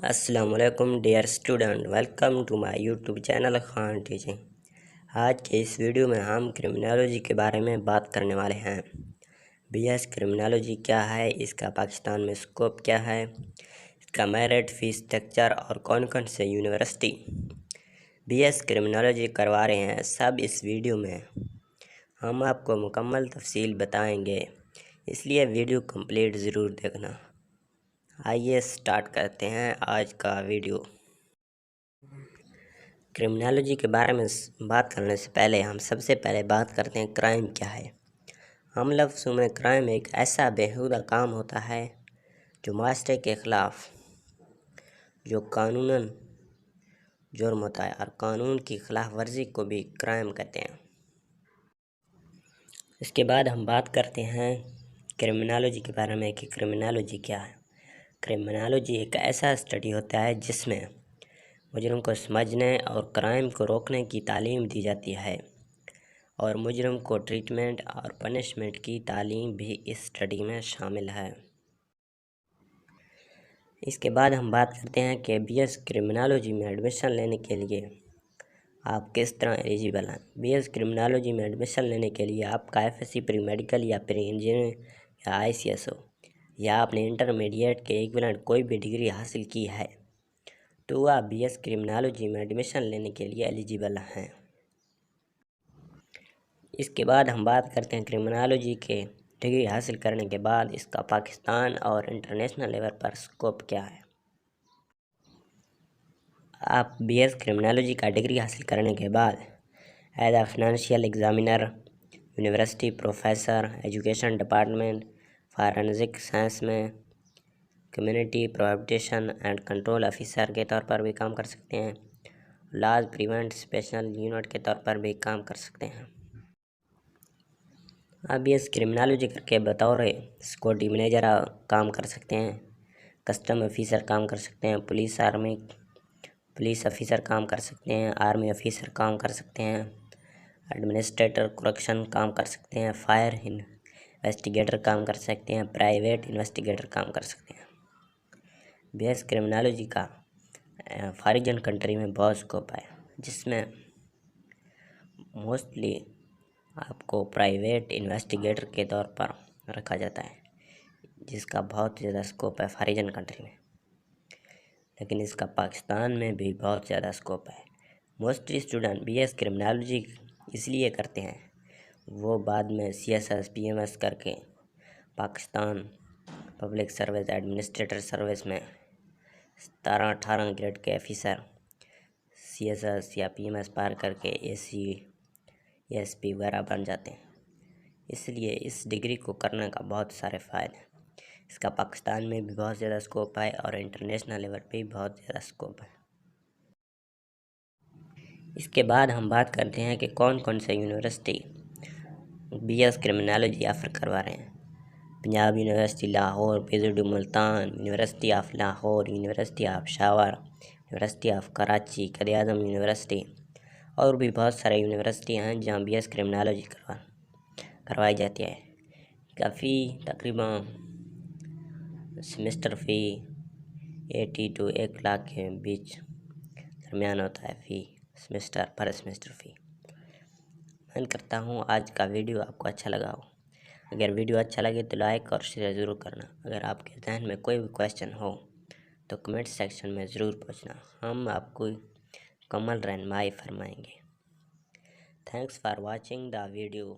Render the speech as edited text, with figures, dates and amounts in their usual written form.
السلام علیکم dear student, welcome to my YouTube channel Khan teaching. آج کے اس ویڈیو میں ہم کرمنالوجی کے بارے میں بات کرنے والے ہیں۔ بی ایس کرمنالوجی کیا ہے، اس کا پاکستان میں اسکوپ کیا ہے، اس کا میرٹ، فیس اسٹرکچر اور کون کون سے یونیورسٹی بی ایس کرمنالوجی کروا رہے ہیں، سب اس ویڈیو میں ہم آپ کو مکمل تفصیل بتائیں گے، اس لیے ویڈیو کمپلیٹ ضرور دیکھنا۔ آئیے سٹارٹ کرتے ہیں آج کا ویڈیو۔ کرمنالوجی کے بارے میں بات کرنے سے پہلے ہم سب سے پہلے بات کرتے ہیں کرائم کیا ہے۔ ہم لفظوں میں کرائم ایک ایسا بیہودہ کام ہوتا ہے جو معاشرے کے خلاف جو قانوناً جرم ہوتا ہے، اور قانون کی خلاف ورزی کو بھی کرائم کہتے ہیں۔ اس کے بعد ہم بات کرتے ہیں کرمنالوجی کے بارے میں کہ کرمنالوجی کیا ہے۔ کرمنالوجی ایک ایسا اسٹڈی ہوتا ہے جس میں مجرم کو سمجھنے اور کرائم کو روکنے کی تعلیم دی جاتی ہے، اور مجرم کو ٹریٹمنٹ اور پنشمنٹ کی تعلیم بھی اس اسٹڈی میں شامل ہے۔ اس کے بعد ہم بات کرتے ہیں کہ بی ایس کرمنالوجی میں ایڈمیشن لینے کے لیے آپ کس طرح ایلیجیبل ہیں۔ بی ایس کرمنالوجی میں ایڈمیشن لینے کے لیے آپ کا F S C pre medical یا پری انجینئرنگ یا آئی سی ایس ہو، یا آپ نے انٹرمیڈیٹ کے ایکویلنٹ کوئی بھی ڈگری حاصل کی ہے تو آپ بی ایس کرمنالوجی میں ایڈمیشن لینے کے لیے ایلیجیبل ہیں۔ اس کے بعد ہم بات کرتے ہیں کرمنالوجی کے ڈگری حاصل کرنے کے بعد اس کا پاکستان اور انٹرنیشنل لیول پر اسکوپ کیا ہے۔ آپ بی ایس کرمنالوجی کا ڈگری حاصل کرنے کے بعد as a financial examiner, university professor, education department, forensic science میں کمیونٹی پروہیبٹیشن اینڈ کنٹرول آفیسر کے طور پر بھی کام کر سکتے ہیں، لاز پریونٹ اسپیشل یونٹ کے طور پر بھی کام کر سکتے ہیں۔ آپ بی ایس کرمنالوجی کر کے بطور سیکورٹی مینیجر کام کر سکتے ہیں، کسٹم آفیسر کام کر سکتے ہیں، پولیس آفیسر کام کر سکتے ہیں، آرمی آفیسر کام کر سکتے ہیں، ایڈمنسٹریٹر کرکشن کام کر سکتے ہیں، فائر انویسٹیگیٹر کام کر سکتے ہیں، پرائیویٹ انویسٹیگیٹر کام کر سکتے ہیں۔ بی ایس کرمنالوجی کا فارجن کنٹری میں بہت اسکوپ ہے، جس میں موسٹلی آپ کو پرائیویٹ انویسٹیگیٹر کے طور پر رکھا جاتا ہے، جس کا بہت زیادہ اسکوپ ہے فارجن کنٹری میں، لیکن اس کا پاکستان میں بھی بہت زیادہ اسکوپ ہے۔ موسٹلی اسٹوڈنٹ بی ایس کرمنالوجی اس لیے کرتے ہیں، وہ بعد میں سی ایس ایس پی ایم ایس کر کے Pakistan public service administrator service میں 17-18 گریڈ کے آفیسر سی ایس ایس یا پی ایم ایس پار کر کے اے سی ایس پی وغیرہ بن جاتے ہیں۔ اس لیے اس ڈگری کو کرنے کا بہت سارے فائدے ہیں۔ اس کا پاکستان میں بھی بہت زیادہ اسکوپ ہے اور انٹرنیشنل لیول پہ بھی بہت زیادہ اسکوپ ہے۔ اس کے بعد ہم بات کرتے ہیں کہ کون کون سے university B S criminology offer کروا رہے ہیں۔ Punjab university Lahore, PGD Multan, university of Lahore, university of Peshawar, university of Karachi, Quaid-e-Azam university, اور بھی بہت سارے یونیورسٹی ہیں جہاں بی ایس کرمنالوجی کروائی جاتی ہے۔ کا فی تقریباً سیمسٹر فی 80 to 1 لاکھ کے بیچ درمیان ہوتا ہے فی سیمسٹر پر سیمسٹر فی۔ میں کرتا ہوں آج کا ویڈیو آپ کو اچھا لگا ہو۔ اگر ویڈیو اچھا لگے تو لائک اور شیئر ضرور کرنا۔ اگر آپ کے ذہن میں کوئی بھی کویسچن ہو تو کمنٹ سیکشن میں ضرور پوچھنا، ہم آپ کو مکمل رہنمائی فرمائیں گے۔ Thanks for watching the video.